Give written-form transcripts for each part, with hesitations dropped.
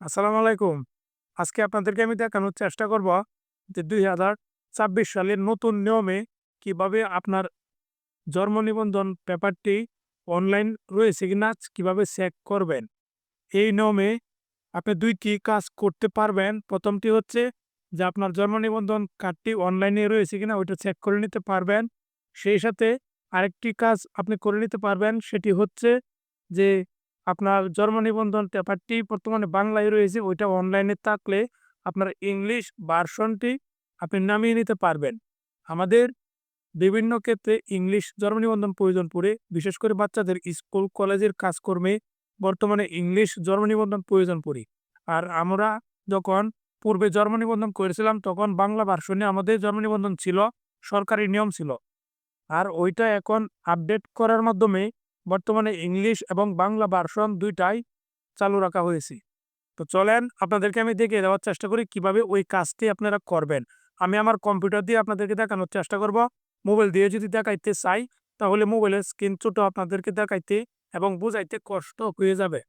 আসসালামু আলাইকুম। আজকে আপনাদেরকে আমি দেখানোর চেষ্টা করব যে ২০২৬ সালের নতুন নিয়মে কিভাবে আপনার জন্ম নিবন্ধন পেপারটি অনলাইন রয়েছে কিনা কিভাবে চেক করবেন। এই নিয়মে আপনি ২ টি কাজ করতে পারবেন। ১ম টি হচ্ছে যে আপনার জন্ম নিবন্ধন কার্ডটি অনলাইনে রয়েছে কিনা ওইটা চেক করে নিতে পারবেন। সেই সাথে আরেকটি কাজ আপনি করে নিতে পারবেন সেটি হচ্ছে যে আপনার জন্ম নিবন্ধন পেপারটি বর্তমানে বাংলায় রয়েছে ওইটা অনলাইনে থাকলে আপনার ইংলিশ ভার্সনটি আপনি নামিয়ে নিতে পারবেন। আমাদের বিভিন্ন ক্ষেত্রে ইংলিশ জন্ম নিবন্ধন প্রয়োজন পড়ে, বিশেষ করে বাচ্চাদের স্কুল কলেজের কাজকর্মে বর্তমানে ইংলিশ জন্ম নিবন্ধন প্রয়োজন পড়ে। আর আমরা যখন পূর্বে জন্ম নিবন্ধন করেছিলাম তখন বাংলা ভার্সনে আমাদের জন্ম নিবন্ধন ছিল, সরকারি নিয়ম ছিল। আর ওইটা এখন আপডেট করার মাধ্যমে বর্তমানে ইংলিশ এবং বাংলা ভার্সন ২ টাই চালু রাখা হয়েছে। তো চলেন আপনাদেরকে আমি দেখিয়ে দেওয়ার চেষ্টা করি কিভাবে ওই কাজটি আপনারা করবেন। আমি আমার কম্পিউটার দিয়ে আপনাদেরকে দেখানোর চেষ্টা করব। মোবাইল দিয়ে যদি দেখাইতে চাই তাহলে মোবাইলের স্ক্রিন ছোট আপনাদেরকে দেখাইতে এবং বুঝাইতে কষ্ট হয়ে যাবে।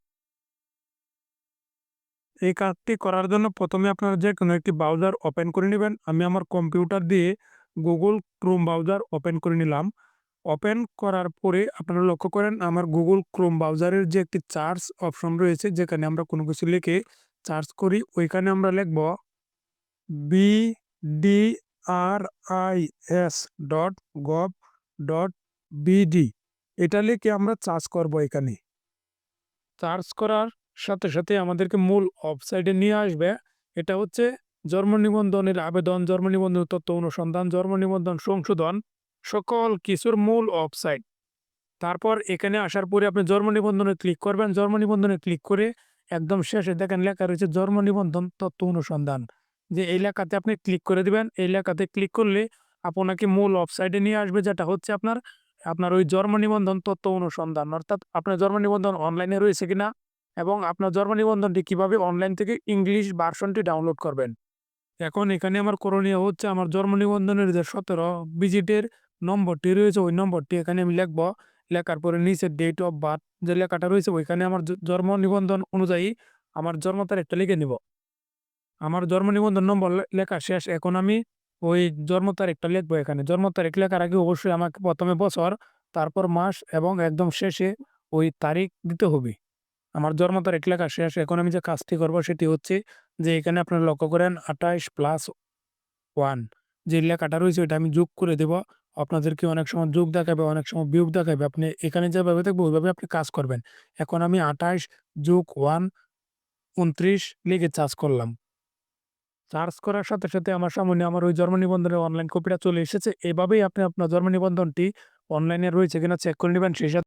এই কাজটি করার জন্য ১ম এ আপনারা যেকোনো একটি ব্রাউজার ওপেন করে নিবেন। আমি আমার কম্পিউটার দিয়ে Google Chrome ব্রাউজার ওপেন করে নিলাম। ওপেন করার পরে আপনারা লক্ষ্য করেন আমার Google Chrome ব্রাউজারের যে একটি সার্চ অপশন রয়েছে যেখানে আমরা কোনো কিছু লিখে সার্চ করি ওইখানে আমরা লিখব bdris.gov.bd এটা লিখে আমরা সার্চ করব এখানে। সার্চ করার সাথে, সাথে আমাদেরকে মূল ওয়েবসাইটে নিয়ে আসবে। এটা হচ্ছে জন্ম নিবন্ধনের আবেদন, জন্ম নিবন্ধনের তথ্য অনুসন্ধান, জন্ম নিবন্ধন সংশোধন সকল কিছুর মূল ওয়েবসাইট। তারপর এখানে আসার পরে আপনি জন্ম নিবন্ধনে ক্লিক করবেন। জন্ম নিবন্ধনে ক্লিক করে একদম শেষে দেখেন লেখা রয়েছে জন্ম নিবন্ধন তথ্য অনুসন্ধান। যে এই লেখাতে আপনি ক্লিক করে দিবেন। এই লেখাতে ক্লিক করলে আপনাকে মূল ওয়েবসাইটে নিয়ে আসবে যেটা হচ্ছে আপনার ওই জন্ম নিবন্ধন তথ্য অনুসন্ধান। অর্থাৎ আপনার জন্ম নিবন্ধন অনলাইনে রয়েছে কিনা এবং আপনার জন্ম নিবন্ধনটি কিভাবে অনলাইন থেকে ইংলিশ ভার্সনটি ডাউনলোড করবেন। এখন এখানে আমার করণীয় হচ্ছে আমার জন্ম নিবন্ধনের যে ১৭ ডিজিটের নম্বরটি রয়েছে ওই নম্বরটি এখানে আমি লিখব। লেখার পরে নিচে ডেট অফ বার্থ যে লেখাটা রয়েছে ওইখানে আমার জন্ম নিবন্ধন অনুযায়ী আমার জন্ম তারিখটা লিখে নিব। আমার জন্ম নিবন্ধন নম্বর লেখা শেষ। এখন আমি ওই জন্ম তারিখটা লিখবো এখানে। জন্ম তারিখ লেখার আগে অবশ্যই আমাকে ১ম এ বছর, তারপর মাস এবং একদম শেষে ওই তারিখ দিতে হবে। আমার জন্ম তারিখ লেখা শেষ। এখন আমি যে কাজটি করব সেটি হচ্ছে যে এখানে আপনারা লক্ষ্য করেন ২৮+1 যে লেখাটা রয়েছে ওইটা আমি যোগ করে দেব। আপনাদেরকে অনেক সময় যোগ দেখাবে, অনেক সময় বিয়োগ দেখাবে। আপনি এখানে যেভাবে দেখবে ওইভাবে আপনি কাজ করবেন। এখন আমি ২৮+1 ২৯ লিখে সার্চ করলাম। সার্চ করার সাথে, সাথে আমার সামনে আমার ওই জন্ম নিবন্ধনের অনলাইন কপিটা চলে এসেছে। এভাবেই আপনি আপনার জন্ম নিবন্ধনটি অনলাইনে রয়েছে কিনা চেক করে নিবেন। সেই সাথে